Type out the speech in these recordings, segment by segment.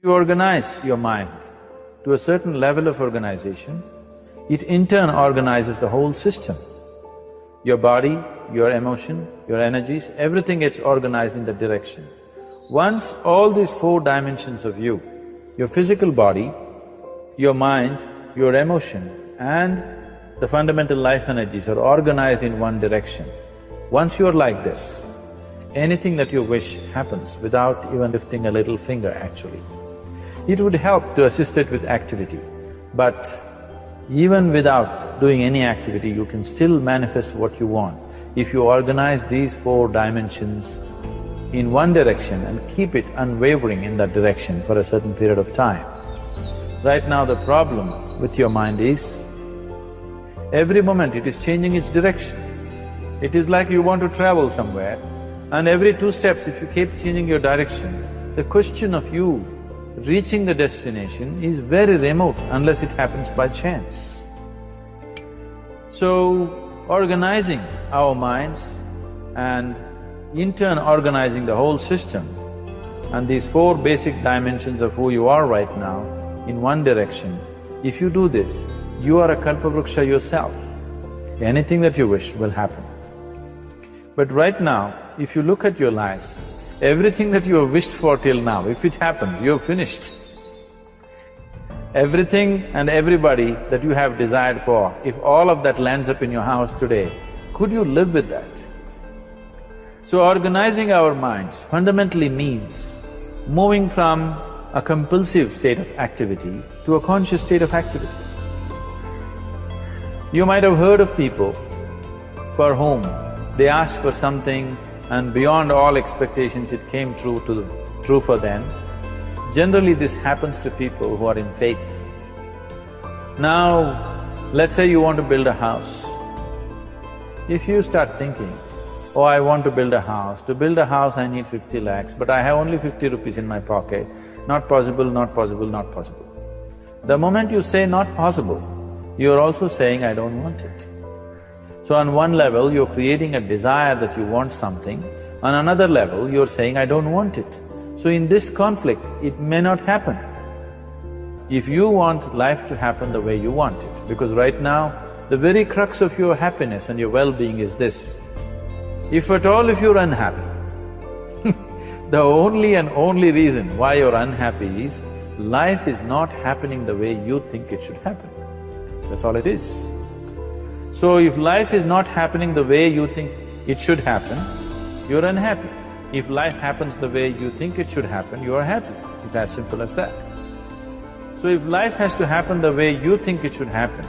You organize your mind to a certain level of organization, it in turn organizes the whole system. Your body, your emotion, your energies, everything gets organized in that direction. Once all these four dimensions of you, your physical body, your mind, your emotion and the fundamental life energies are organized in one direction. Once you're like this, anything that you wish happens without even lifting a little finger actually. It would help to assist it with activity, but even without doing any activity, you can still manifest what you want if you organize these four dimensions in one direction and keep it unwavering in that direction for a certain period of time. Right now the problem with your mind is, every moment it is changing its direction. It is like you want to travel somewhere and every 2 steps if you keep changing your direction, the question of you reaching the destination is very remote unless it happens by chance. So, organizing our minds and in turn organizing the whole system and these 4 basic dimensions of who you are right now in one direction, if you do this, you are a kalpavruksha yourself. Anything that you wish will happen. But right now, if you look at your lives, everything that you have wished for till now, if it happens, you have finished. Everything and everybody that you have desired for, if all of that lands up in your house today, could you live with that? So organizing our minds fundamentally means moving from a compulsive state of activity to a conscious state of activity. You might have heard of people for whom they asked for something and beyond all expectations it came true for them. Generally this happens to people who are in faith. Now, let's say you want to build a house. If you start thinking, oh, I want to build a house, to build a house I need 50 lakhs, but I have only 50 rupees in my pocket, not possible, not possible, not possible. The moment you say not possible, you're also saying, I don't want it. So on one level, you're creating a desire that you want something, on another level, you're saying, I don't want it. So in this conflict, it may not happen. If you want life to happen the way you want it, because right now, the very crux of your happiness and your well-being is this. If at all if you're unhappy, the only and only reason why you're unhappy is, life is not happening the way you think it should happen. That's all it is. So if life is not happening the way you think it should happen, you're unhappy. If life happens the way you think it should happen, you are happy. It's as simple as that. So if life has to happen the way you think it should happen,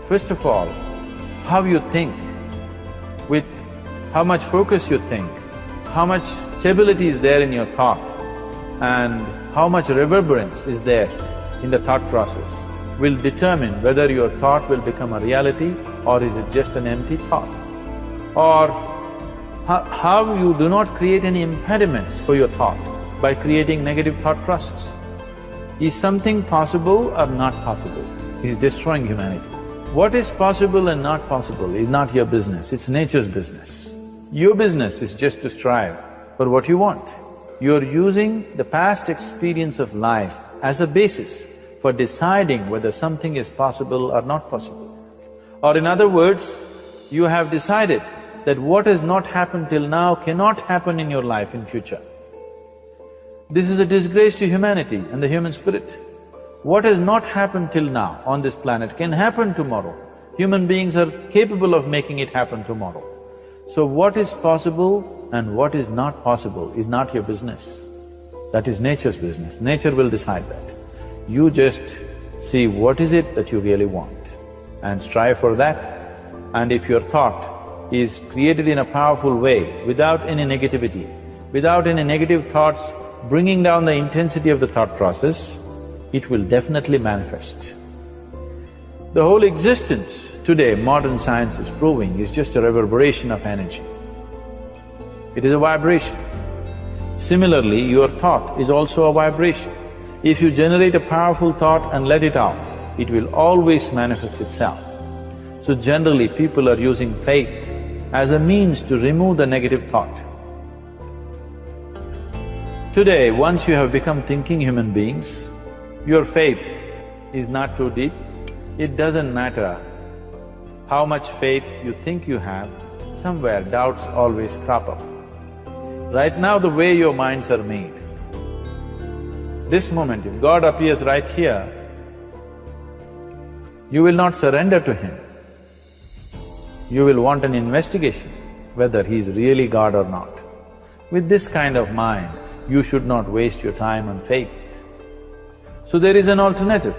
first of all, how you think, with how much focus you think, how much stability is there in your thought, and how much reverberance is there in the thought process will determine whether your thought will become a reality or is it just an empty thought. Or how you do not create any impediments for your thought by creating negative thought process. Is something possible or not possible? Is destroying humanity. What is possible and not possible is not your business, it's nature's business. Your business is just to strive for what you want. You're using the past experience of life as a basis for deciding whether something is possible or not possible. Or in other words, you have decided that what has not happened till now cannot happen in your life in future. This is a disgrace to humanity and the human spirit. What has not happened till now on this planet can happen tomorrow. Human beings are capable of making it happen tomorrow. So what is possible and what is not possible is not your business. That is nature's business. Nature will decide that. You just see what is it that you really want and strive for that. And if your thought is created in a powerful way, without any negativity, without any negative thoughts bringing down the intensity of the thought process, it will definitely manifest. The whole existence today, modern science is proving, is just a reverberation of energy. It is a vibration. Similarly, your thought is also a vibration. If you generate a powerful thought and let it out, it will always manifest itself. So generally, people are using faith as a means to remove the negative thought. Today, once you have become thinking human beings, your faith is not too deep. It doesn't matter how much faith you think you have, somewhere doubts always crop up. Right now, the way your minds are made, this moment, if God appears right here, you will not surrender to Him. You will want an investigation whether He is really God or not. With this kind of mind, you should not waste your time on faith. So there is an alternative,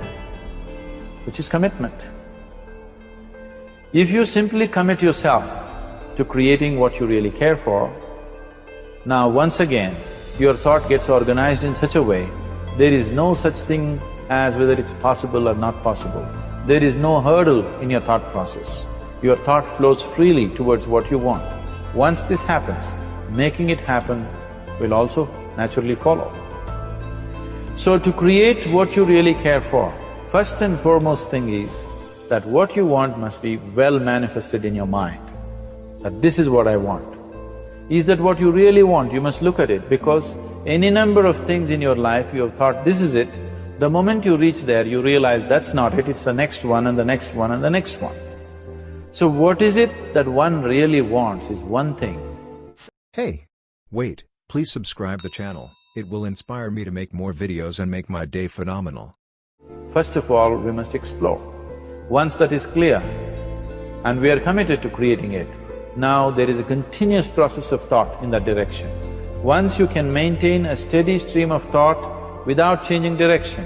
which is commitment. If you simply commit yourself to creating what you really care for, now once again, your thought gets organized in such a way, there is no such thing as whether it's possible or not possible. There is no hurdle in your thought process. Your thought flows freely towards what you want. Once this happens, making it happen will also naturally follow. So to create what you really care for, first and foremost thing is that what you want must be well manifested in your mind, that this is what I want. Is that what you really want? You must look at it, because any number of things in your life you have thought, this is it. The moment you reach there, you realize that's not it, it's the next one and the next one and the next one. So what is it that one really wants is one thing. Hey! Wait, please subscribe the channel. It will inspire me to make more videos and make my day phenomenal. First of all, we must explore. Once that is clear, and we are committed to creating it, now there is a continuous process of thought in that direction. Once you can maintain a steady stream of thought without changing direction,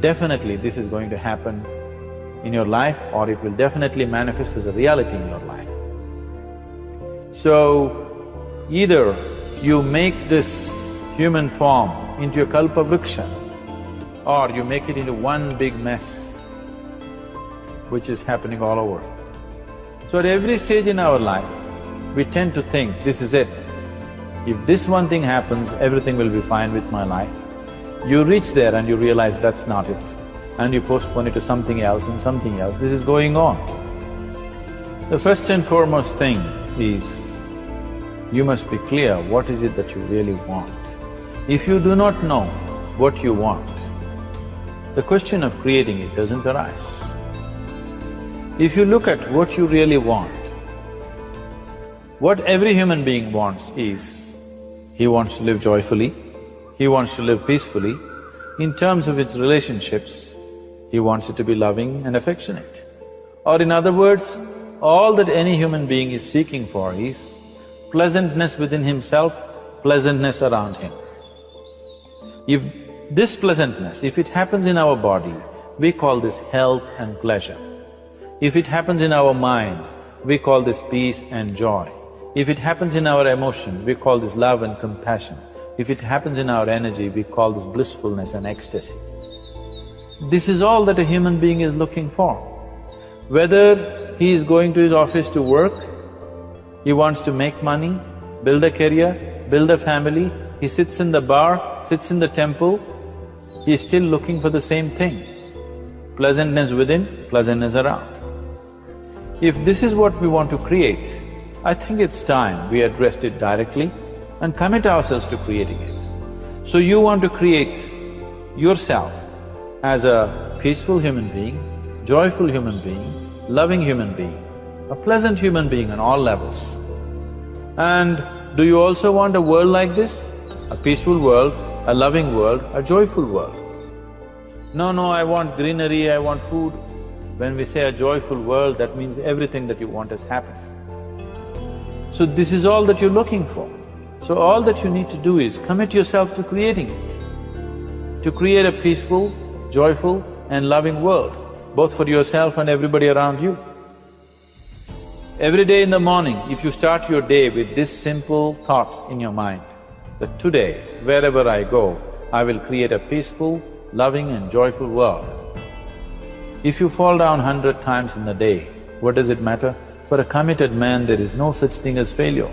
definitely this is going to happen in your life, or it will definitely manifest as a reality in your life. So, either you make this human form into a kalpa vriksha, or you make it into one big mess, which is happening all over. So at every stage in our life, we tend to think, this is it. If this one thing happens, everything will be fine with my life. You reach there and you realize that's not it, and you postpone it to something else and something else. This is going on. The first and foremost thing is, you must be clear what is it that you really want. If you do not know what you want, the question of creating it doesn't arise. If you look at what you really want, what every human being wants is, he wants to live joyfully, he wants to live peacefully. In terms of its relationships, he wants it to be loving and affectionate. Or in other words, all that any human being is seeking for is pleasantness within himself, pleasantness around him. If this pleasantness, if it happens in our body, we call this health and pleasure. If it happens in our mind, we call this peace and joy. If it happens in our emotion, we call this love and compassion. If it happens in our energy, we call this blissfulness and ecstasy. This is all that a human being is looking for. Whether he is going to his office to work, he wants to make money, build a career, build a family, he sits in the bar, sits in the temple, he is still looking for the same thing. Pleasantness within, pleasantness around. If this is what we want to create, I think it's time we addressed it directly and commit ourselves to creating it. So you want to create yourself as a peaceful human being, joyful human being, loving human being, a pleasant human being on all levels. And do you also want a world like this? A peaceful world, a loving world, a joyful world? No, I want greenery, I want food. When we say a joyful world, that means everything that you want has happened. So this is all that you're looking for. So all that you need to do is commit yourself to creating it, to create a peaceful, joyful and loving world, both for yourself and everybody around you. Every day in the morning, if you start your day with this simple thought in your mind, that today, wherever I go, I will create a peaceful, loving and joyful world. If you fall down 100 times in the day, what does it matter? For a committed man, there is no such thing as failure.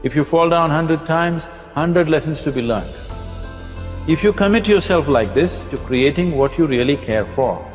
If you fall down 100 times, 100 lessons to be learned. If you commit yourself like this to creating what you really care for,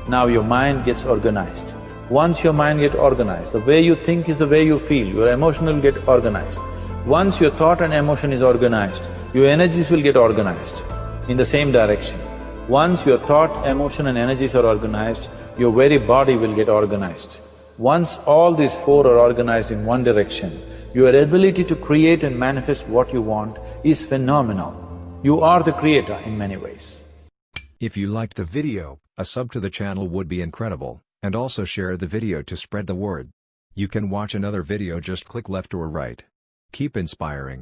now your mind gets organized. Once your mind gets organized, the way you think is the way you feel, your emotion will get organized. Once your thought and emotion is organized, your energies will get organized in the same direction. Once your thought, emotion and energies are organized, your very body will get organized. Once all these four are organized in one direction, your ability to create and manifest what you want is phenomenal. You are the creator in many ways. If you liked the video, a sub to the channel would be incredible, and also share the video to spread the word. You can watch another video, just click left or right. Keep inspiring.